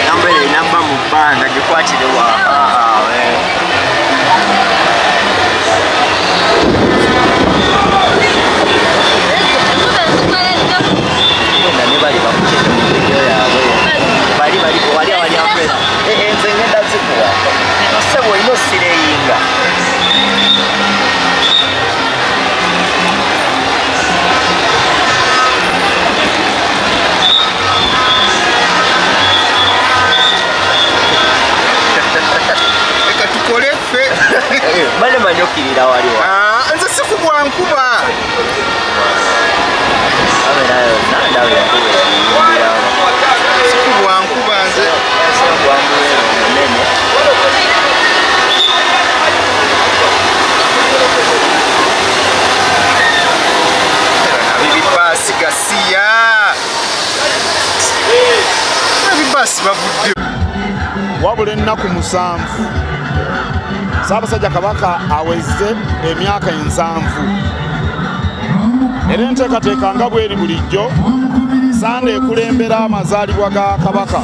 Nambele inamba mubanga gikwatire wa Mane manyokirira waliwa. Nze sikubwa nkuba. Abe nayo ndawe yakuba. Sikubwa nkuba nze. Sikubwa nene. Bibi basi gasiya. Bibi basi bavudde. Wabula ennaku 7 Ssaabasajja Kabaka aweze emyaka 7 era enteekateeka nga bweri bulijjo Sande ekulembera amazaalibwa ga Kabaka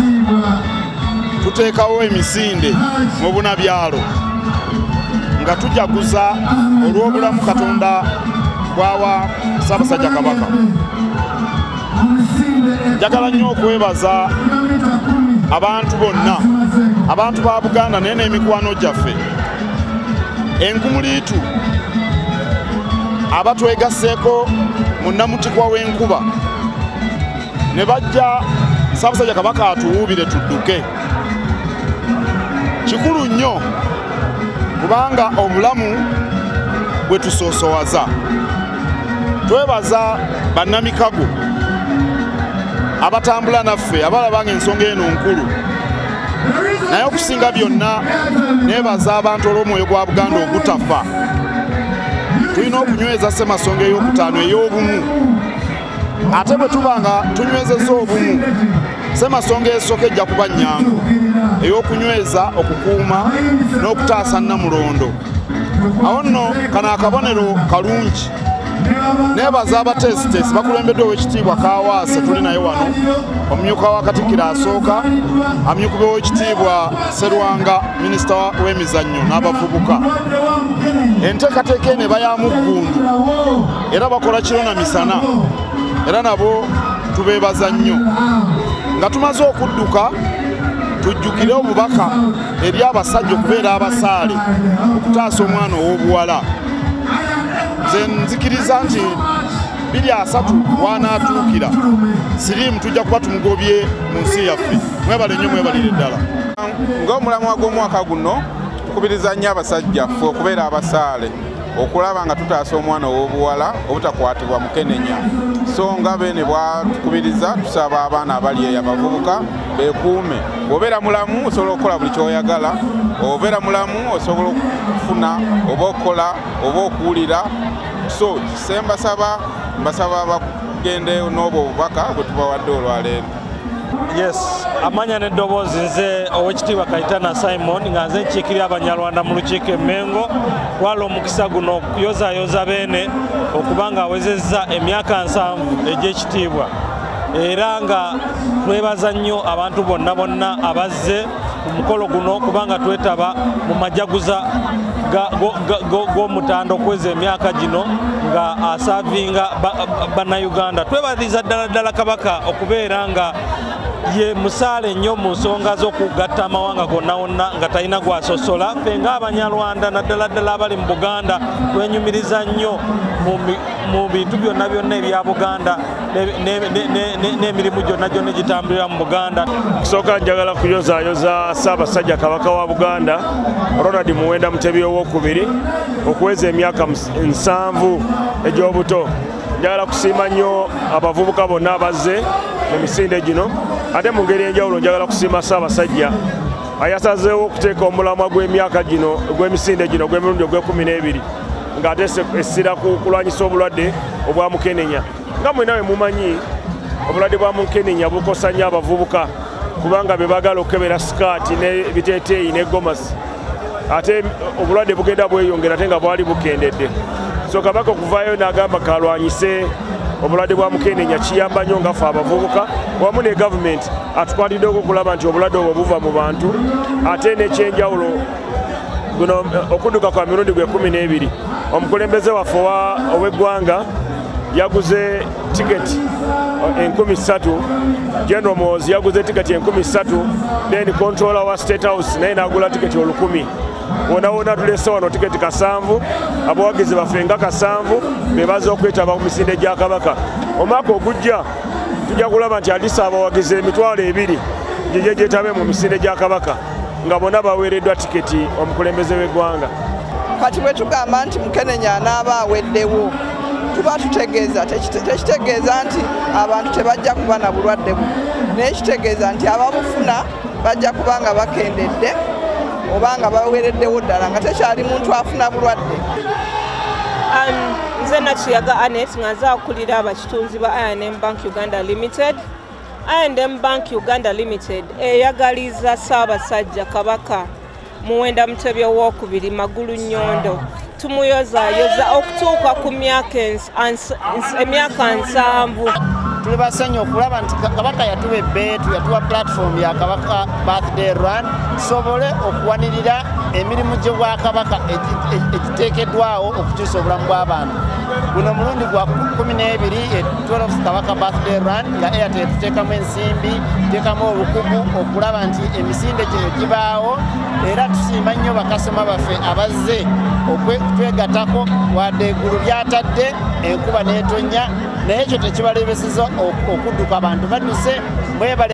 tuteekawo emisinde mu Bunabyalo nga tujaguza olw'obulamu Katonda bwawa Ssaabasajja Kabaka. Njagala nnyo okwebaza abantu bonna abantu ba Buganda naye n'emikwano gyaffe Enkumuliitu abatwegasseeko mu Namutikwa w'enkuba ne bajja Ssaabasajja Kabaka atuwuubire tudduke. Kikulu nnyo kubanga obulamu bwe tusoosowaza. Twebaza bannamikago abatambula naffe abalabanga ensonga eno nkulu. Naye okusinga byonna nebaza abantu olw'omwoyo gwa Buganda ogutafa. Tulina okunyweza Ssemasonga ey'okutaano ey'obumu. Ate bwe tubanga tunywezezza obumu Ssemasonga esooka ejja kuba nnyangu ey'okunyweza okukuuma n'okutaasa Namulondo. Awo nno kano akabonero kalungi. Nebaza abateesiteesi bakulembeddwa ow'ekitiibwa Kaawaase tuli naye wano, omumyuka wa Katikkiro asooka, amyuka w'ekitiibwa Sserwanga minisita w'emizannyo n'abavubuka. Enteekateeka eno eba ya muggundu era bakola kiro na misana era nabo tubeebaza nnyo. Nga tumaze okudduka tujjukire obubaka eri abasajja okubeera abasaale okutaasa omwana ow'obuwala. Nze nzikiriza nti 23 wanaatuukira siriimu tujja kuba tumugobye mu nsi yaffe. Mwebale nnyo mwebalire ddala. Ng'omulamwa gw'omwaka guno tukubiriza nnyo abasajja ffe okubeera abasaale okulaba nga tutaasa omwana ow'obuwala obutakwatibwa mukenenya. So nga bene bwatukubiriza tusaba abaana abali eyo abavubuka beekuume. Bw'obeera mulamu osobola okukola buli ky'oyagala, obeera mulamu osobola okufuna oba okukola oba okuwulira. So mbasaba bagende n'obwo obubaka bwe tubawadde olwaleero. Yes, amanya n'eddoboozi nze Oweekitiibwa Kayitana Simon nga nze nkiikirira Abanyarwanda mu lukiiko e Mengo. Twala omukisa guno okuyozaayoza beene okuba nga awezezza emyaka 7 egy'ekitiibwa era nga twebaza nnyo abantu bonna abazze ku mukolo guno kubanga twetaba mu majaguza g'omutanda okweza emyaka gino nga asaavinga bannayuganda. Twebaliza ddala Kabaka okubeera nga ye musaale nnyo mu nsonga z'okugatta amawanga gonna nga talina gwasosola. Ffe ng'Abanyarwanda naddala abali mu Buganda twenyumiriza nnyo mu bintu byonna ebya Buganda n'emirimu gyonna egitambulira mu Buganda. Kusooka njagala kuyozaayoza Ssaabasajja Kabaka wa Buganda Ronald Muwenda Mutebi II okuweza emyaka 7 egy'obuto. Njagala kusiima nnyo abavubuka bonna abazze mu misinde gino. Ate mu ngeri enjawulo njagala kusiima Ssaabasajja ayasazeewo okuteeka omulamwa gw'emyaka gino gw'emisinde gino gw'emirundi ogw'12 ng'ate essira ku kulwanyisa obulwadde obwa mukenenya. Nga mwenna bwe mumanyi obulwadde bwa mukenenya bukosa nnyo abavubuka kubanga be baagala okukebera sikaati n'ebiteeteeyi ne gomasi. Ate obulwadde bugenda bweyongera ate nga bwali bukendedde. So Kabaka okuvaayo n'agamba kalwanyise obulwadde bwa mukenenya kiyamba nnyo nga ffe abavubuka wamu ne gavumenti atukwatiddeko okulaba nti obulwadde obwo buva mu bantu ate n'ekyenjawulo guno okudduka kwa mirundi gwe 12 omukulembeze waffe ow'eggwanga yaguze tiketi 13,000 General Muhoozi yaguze tiketi 13,000 then controller wa State House naye n'agula tiketi 1,000 wona tulese wano tiketi 7 abawagizi baffe nga 7 be baza okwetaba ku misinde gya Kabaka omwaka ogujja tujja kulaba nti Addis abawagizi 2,000 gye gyetabe mu misinde gya Kabaka nga bonna baweereddwa tiketi omukulembeze w'eggwanga. Kati bwe tugamba nti Mukenenya anaaba aweddewo tuba tutegeeza tekitegeeza nti abantu tebajja kuba na bulwadde buno naye kitegeeza nti ababufuna bajja kuba nga bakendedde oba nga baweereddewo ddala nga tekyali muntu afuna bulwadde. Nze Nakiyaga Anet nga nze akulira abakitunzi ba I&M Bank Uganda Limited. I&M Bank Uganda Limited eyagaliza Ssaabasajja Kabaka Muwenda Mutebi II Magulu Nnyondo tumuyozayoza okutuuka ku emyaka 7. Tuli basenyu okulaba nti Kabaka yatuwa ebbeetu yatuwa platform ya Kabaka Birthday Run tusobole okuwanirira emirimu gy'Obwakabaka egiteekeddwawo okukyusa obulamu bw'abantu. Guno mulundi gwa 12 12 Kabaka Birthday Run nga Airtel tuteekamu ensimbi tuteekamu obukugu okulaba nti emisinde gino gibaawo era tusiima nnyo bakasoma baffe abazze okwegatako wadde eggulu lyatadde enkuba n'etonnya naye ekyo tekibalebeseza okudduka abantu badduse